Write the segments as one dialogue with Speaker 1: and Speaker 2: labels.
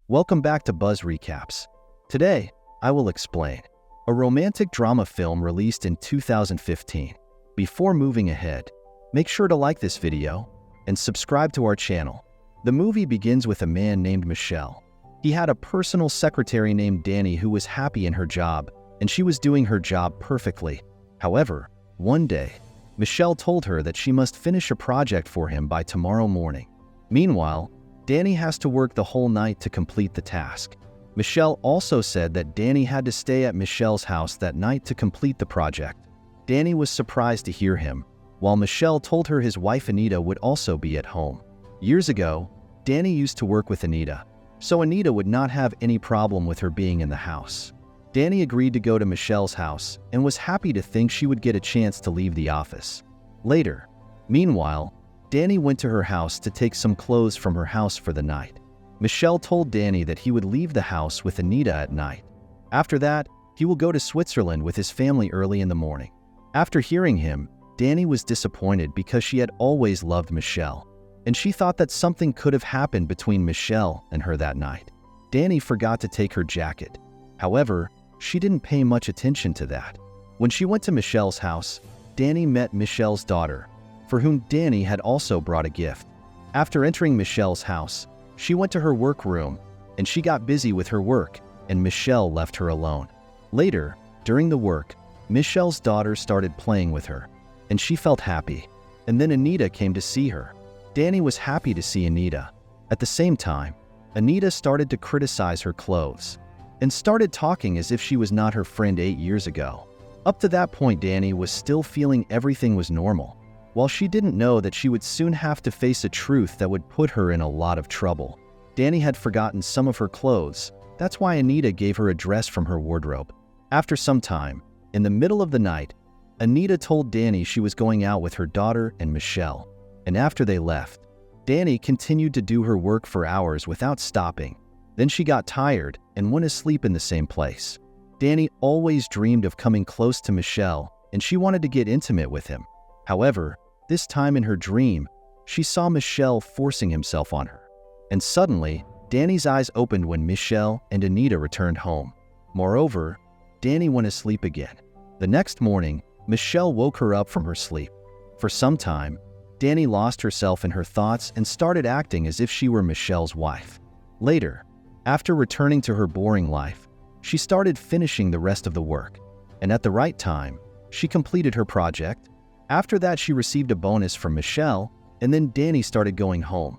Speaker 1: Welcome back to Buzz Recaps. Today, I will explain a romantic drama film released in 2015. Before moving ahead, make sure to like this video and subscribe to our channel. The movie begins with a man named Michelle. He had a personal secretary named Danny who was happy in her job, and she was doing her job perfectly. However, one day, Michelle told her that she must finish a project for him by tomorrow morning. Meanwhile, Danny has to work the whole night to complete the task. Michelle also said that Danny had to stay at Michelle's house that night to complete the project. Danny was surprised to hear him, while Michelle told her his wife Anita would also be at home. Years ago, Danny used to work with Anita, so Anita would not have any problem with her being in the house. Danny agreed to go to Michelle's house and was happy to think she would get a chance to leave the office. Later, meanwhile, Danny went to her house to take some clothes from her house for the night. Michelle told Danny that he would leave the house with Anita at night. After that, he will go to Switzerland with his family early in the morning. After hearing him, Danny was disappointed because she had always loved Michelle, and she thought that something could have happened between Michelle and her that night. Danny forgot to take her jacket. However, she didn't pay much attention to that. When she went to Michelle's house, Danny met Michelle's daughter, for whom Danny had also brought a gift. After entering Michelle's house, she went to her workroom, and she got busy with her work, and Michelle left her alone. Later, during the work, Michelle's daughter started playing with her, and she felt happy. And then Anita came to see her. Danny was happy to see Anita. At the same time, Anita started to criticize her clothes, and started talking as if she was not her friend 8 years ago. Up to that point, Danny was still feeling everything was normal, while she didn't know that she would soon have to face a truth that would put her in a lot of trouble. Danny had forgotten some of her clothes. That's why Anita gave her a dress from her wardrobe. After some time, in the middle of the night, Anita told Danny she was going out with her daughter and Michelle. And after they left, Danny continued to do her work for hours without stopping. Then she got tired and went asleep in the same place. Danny always dreamed of coming close to Michelle, and she wanted to get intimate with him. However, this time in her dream, she saw Michelle forcing himself on her. And suddenly, Danny's eyes opened when Michelle and Anita returned home. Moreover, Danny went asleep again. The next morning, Michelle woke her up from her sleep. For some time, Danny lost herself in her thoughts and started acting as if she were Michelle's wife. Later, after returning to her boring life, she started finishing the rest of the work. And at the right time, she completed her project. After that, she received a bonus from Michelle, and then Danny started going home.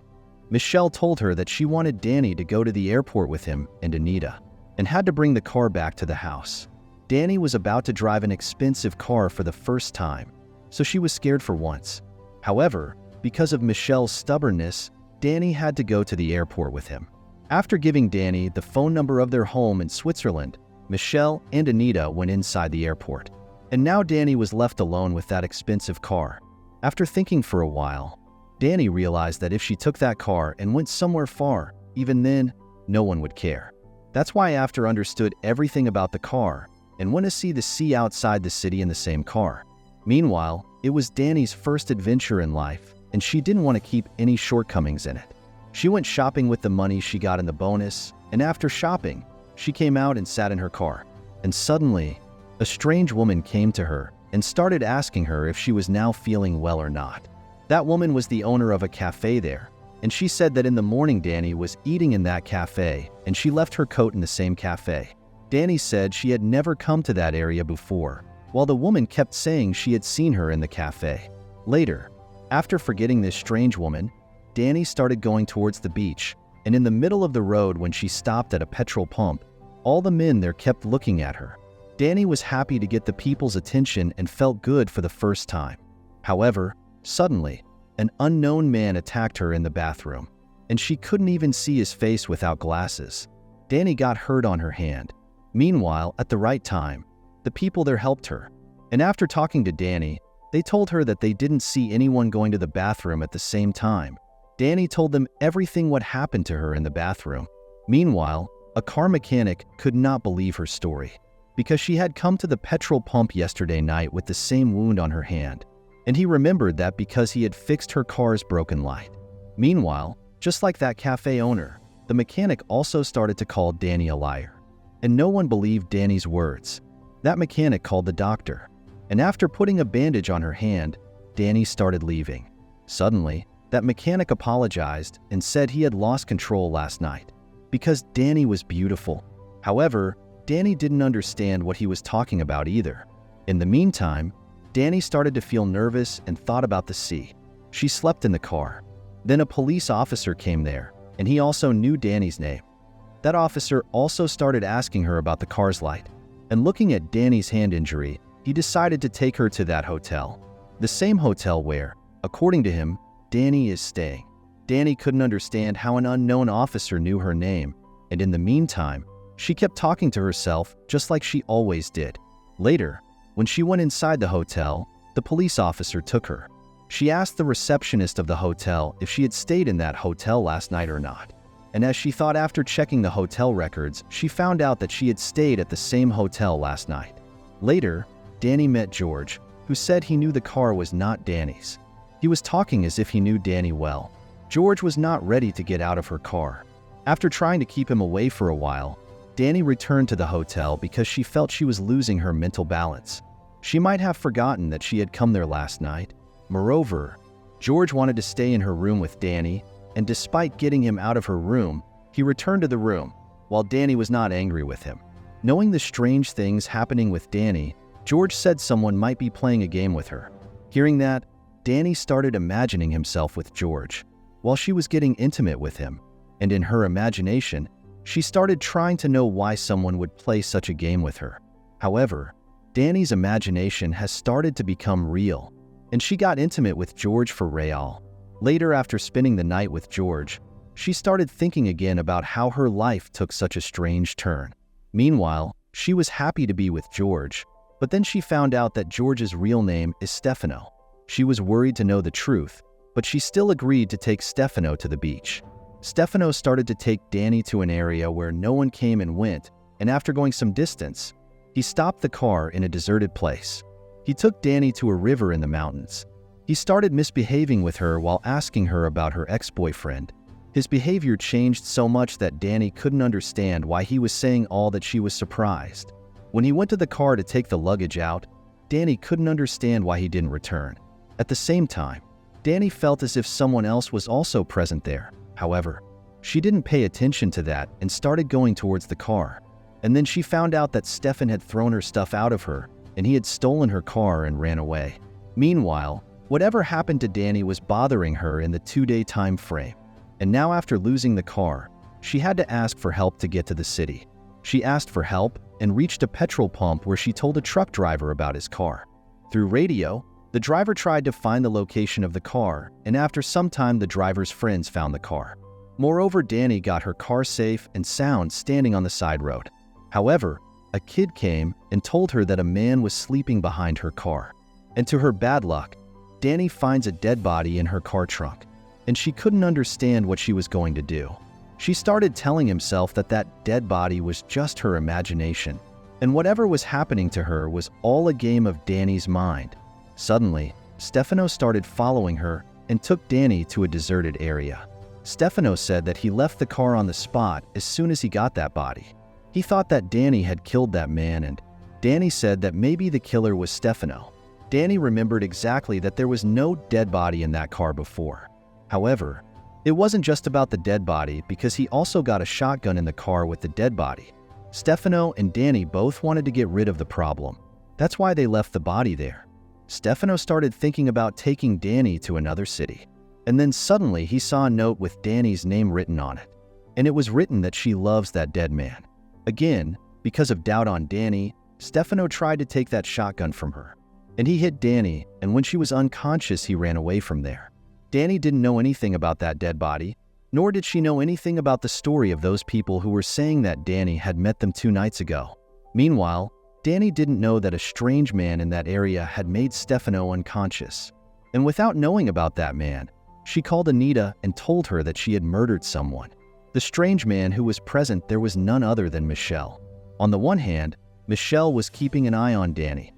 Speaker 1: Michelle told her that she wanted Danny to go to the airport with him and Anita, and had to bring the car back to the house. Danny was about to drive an expensive car for the first time, so she was scared for once. However, because of Michelle's stubbornness, Danny had to go to the airport with him. After giving Danny the phone number of their home in Switzerland, Michelle and Anita went inside the airport. And now Danny was left alone with that expensive car. After thinking for a while, Danny realized that if she took that car and went somewhere far, even then, no one would care. That's why after understood everything about the car and went to see the sea outside the city in the same car. Meanwhile, it was Danny's first adventure in life, and she didn't want to keep any shortcomings in it. She went shopping with the money she got in the bonus, and after shopping, she came out and sat in her car. And suddenly, a strange woman came to her and started asking her if she was now feeling well or not. That woman was the owner of a cafe there, and she said that in the morning Danny was eating in that cafe and she left her coat in the same cafe. Danny said she had never come to that area before, while the woman kept saying she had seen her in the cafe. Later, after forgetting this strange woman, Danny started going towards the beach, and in the middle of the road when she stopped at a petrol pump, all the men there kept looking at her. Danny was happy to get the people's attention and felt good for the first time. However, suddenly, an unknown man attacked her in the bathroom, and she couldn't even see his face without glasses. Danny got hurt on her hand. Meanwhile, at the right time, the people there helped her. And after talking to Danny, they told her that they didn't see anyone going to the bathroom at the same time. Danny told them everything what happened to her in the bathroom. Meanwhile, a car mechanic could not believe her story, because she had come to the petrol pump yesterday night with the same wound on her hand, and he remembered that because he had fixed her car's broken light. Meanwhile, just like that cafe owner, the mechanic also started to call Danny a liar. And no one believed Danny's words. That mechanic called the doctor. And after putting a bandage on her hand, Danny started leaving. Suddenly, that mechanic apologized and said he had lost control last night because Danny was beautiful. However, Danny didn't understand what he was talking about either. In the meantime, Danny started to feel nervous and thought about the sea. She slept in the car. Then a police officer came there, and he also knew Danny's name. That officer also started asking her about the car's light. And looking at Danny's hand injury, he decided to take her to that hotel. The same hotel where, according to him, Danny is staying. Danny couldn't understand how an unknown officer knew her name, and in the meantime, she kept talking to herself just like she always did. Later, when she went inside the hotel, the police officer took her. She asked the receptionist of the hotel if she had stayed in that hotel last night or not. And as she thought after checking the hotel records, she found out that she had stayed at the same hotel last night. Later, Danny met George, who said he knew the car was not Danny's. He was talking as if he knew Danny well. George was not ready to get out of her car. After trying to keep him away for a while, Danny returned to the hotel because she felt she was losing her mental balance. She might have forgotten that she had come there last night. Moreover, George wanted to stay in her room with Danny, and despite getting him out of her room, he returned to the room, while Danny was not angry with him. Knowing the strange things happening with Danny, George said someone might be playing a game with her. Hearing that, Danny started imagining himself with George, while she was getting intimate with him, and in her imagination, she started trying to know why someone would play such a game with her. However, Danny's imagination has started to become real, and she got intimate with George for real. Later, after spending the night with George, she started thinking again about how her life took such a strange turn. Meanwhile, she was happy to be with George, but then she found out that George's real name is Stefano. She was worried to know the truth, but she still agreed to take Stefano to the beach. Stefano started to take Danny to an area where no one came and went, and after going some distance, he stopped the car in a deserted place. He took Danny to a river in the mountains. He started misbehaving with her while asking her about her ex-boyfriend. His behavior changed so much that Danny couldn't understand why he was saying all that. She was surprised. When he went to the car to take the luggage out, Danny couldn't understand why he didn't return. At the same time, Danny felt as if someone else was also present there. However, she didn't pay attention to that and started going towards the car. And then she found out that Stefan had thrown her stuff out of her, and he had stolen her car and ran away. Meanwhile, whatever happened to Danny was bothering her in the 2-day time frame. And now after losing the car, she had to ask for help to get to the city. She asked for help and reached a petrol pump where she told a truck driver about his car. Through radio, the driver tried to find the location of the car, and after some time the driver's friends found the car. Moreover, Danny got her car safe and sound standing on the side road. However, a kid came and told her that a man was sleeping behind her car. And to her bad luck, Danny finds a dead body in her car trunk, and she couldn't understand what she was going to do. She started telling himself that that dead body was just her imagination, and whatever was happening to her was all a game of Danny's mind. Suddenly, Stefano started following her and took Danny to a deserted area. Stefano said that he left the car on the spot as soon as he got that body. He thought that Danny had killed that man, and Danny said that maybe the killer was Stefano. Danny remembered exactly that there was no dead body in that car before. However, it wasn't just about the dead body because he also got a shotgun in the car with the dead body. Stefano and Danny both wanted to get rid of the problem. That's why they left the body there. Stefano started thinking about taking Danny to another city. And then suddenly he saw a note with Danny's name written on it. And it was written that she loves that dead man. Again, because of doubt on Danny, Stefano tried to take that shotgun from her. And he hit Danny, and when she was unconscious, he ran away from there. Danny didn't know anything about that dead body, nor did she know anything about the story of those people who were saying that Danny had met them 2 nights ago. Meanwhile, Danny didn't know that a strange man in that area had made Stefano unconscious. And without knowing about that man, she called Anita and told her that she had murdered someone. The strange man who was present there was none other than Michelle. On the one hand, Michelle was keeping an eye on Danny.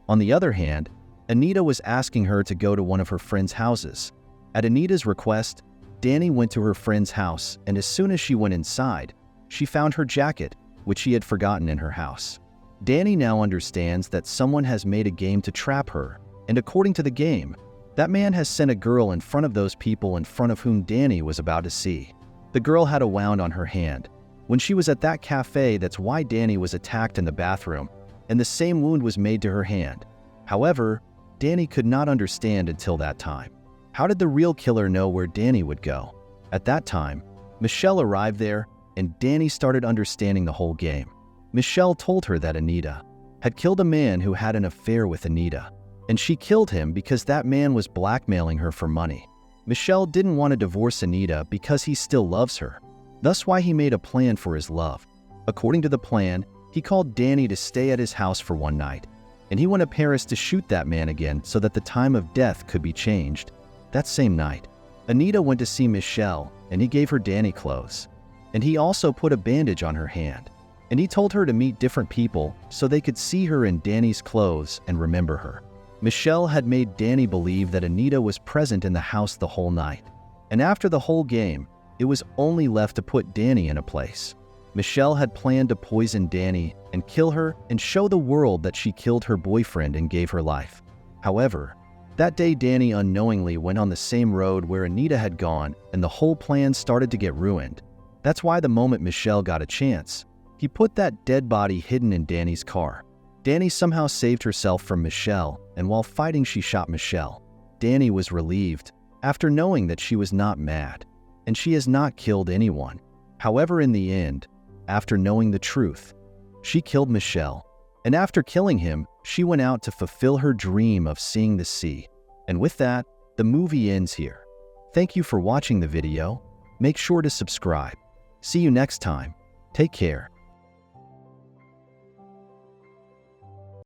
Speaker 1: On the other hand, Anita was asking her to go to one of her friends' houses. At Anita's request, Danny went to her friend's house, and as soon as she went inside, she found her jacket, which she had forgotten in her house. Danny now understands that someone has made a game to trap her, and according to the game, that man has sent a girl in front of those people in front of whom Danny was about to see. The girl had a wound on her hand. When she was at that cafe, that's why Danny was attacked in the bathroom, and the same wound was made to her hand. However, Danny could not understand until that time. How did the real killer know where Danny would go? At that time, Michelle arrived there, and Danny started understanding the whole game. Michelle told her that Anita had killed a man who had an affair with Anita, and she killed him because that man was blackmailing her for money. Michelle didn't want to divorce Anita because he still loves her. That's why he made a plan for his love. According to the plan, he called Danny to stay at his house for one night, and he went to Paris to shoot that man again so that the time of death could be changed. That same night, Anita went to see Michelle, and he gave her Danny clothes. And he also put a bandage on her hand. And he told her to meet different people so they could see her in Danny's clothes and remember her. Michelle had made Danny believe that Anita was present in the house the whole night. And after the whole game, it was only left to put Danny in a place. Michelle had planned to poison Danny and kill her and show the world that she killed her boyfriend and gave her life. However, that day Danny unknowingly went on the same road where Anita had gone, and the whole plan started to get ruined. That's why the moment Michelle got a chance, he put that dead body hidden in Danny's car. Danny somehow saved herself from Michelle, and while fighting she shot Michelle. Danny was relieved after knowing that she was not mad, and she has not killed anyone. However, in the end, after knowing the truth, she killed Michelle, and after killing him, she went out to fulfill her dream of seeing the sea. And with that, the movie ends here. Thank you for watching the video. Make sure to subscribe. See you next time. Take care.